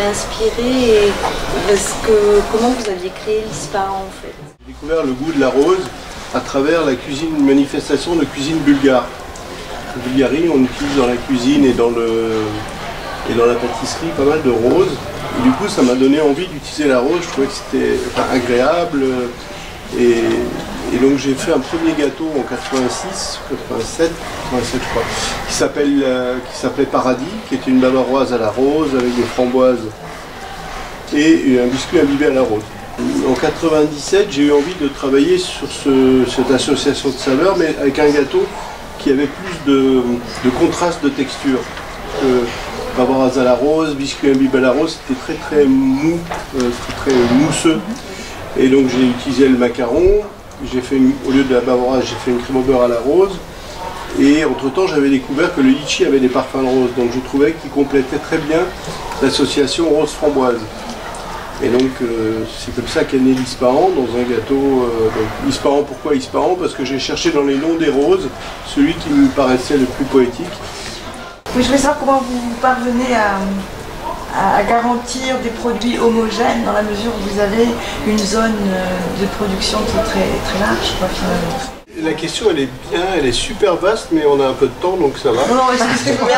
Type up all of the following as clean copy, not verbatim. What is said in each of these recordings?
inspiré et comment vous aviez créé l'Ispahan en fait? J'ai découvert le goût de la rose à travers une manifestation de cuisine bulgare. En Bulgarie, on utilise dans la cuisine et dans la pâtisserie pas mal de roses. Et du coup, ça m'a donné envie d'utiliser la rose. Je trouvais que c'était agréable. Et donc j'ai fait un premier gâteau en 87 je crois, qui s'appelait Paradis, qui était une bavaroise à la rose avec des framboises et un biscuit imbibé à la rose. En 97, j'ai eu envie de travailler sur cette association de saveurs, mais avec un gâteau qui avait plus de contraste de texture. Bavaroise à la rose, biscuit imbibé à la rose, c'était très mou, très mousseux. Et donc j'ai utilisé le macaron, au lieu de la bavaroise, j'ai fait une crème au beurre à la rose. Et entre-temps, j'avais découvert que le litchi avait des parfums de rose, donc je trouvais qu'il complétait très bien l'association rose-framboise. Et donc c'est comme ça qu'est né l'Ispahan, dans un gâteau. Ispahan, pourquoi Ispahan? Parce que j'ai cherché dans les noms des roses celui qui me paraissait le plus poétique. Oui, je voulais savoir comment vous parvenez à garantir des produits homogènes dans la mesure où vous avez une zone de production qui est très large, quoi, finalement. La question, elle est bien, elle est super vaste, mais on a un peu de temps, donc ça va. Non, excusez-moi.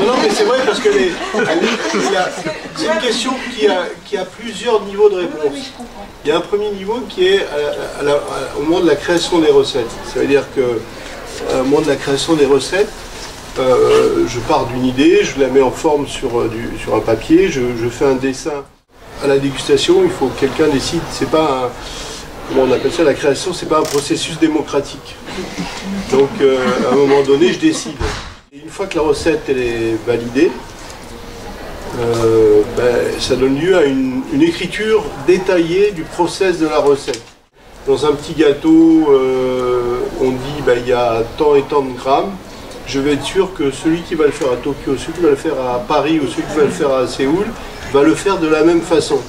Non, mais c'est vrai, parce que c'est une question qui a plusieurs niveaux de réponse. Oui, je comprends. Il y a un premier niveau qui est au moment de la création des recettes. Ça veut dire qu'au moment de la création des recettes, je pars d'une idée, je la mets en forme sur un papier, je fais un dessin. À la dégustation, il faut que quelqu'un décide. C'est pas comment on appelle ça, la création, c'est pas un processus démocratique. Donc à un moment donné, je décide. Et une fois que la recette elle est validée, ça donne lieu à une écriture détaillée du process de la recette. Dans un petit gâteau, on dit il y a tant et tant de grammes. Je vais être sûr que celui qui va le faire à Tokyo, celui qui va le faire à Paris ou celui qui va le faire à Séoul, va le faire de la même façon.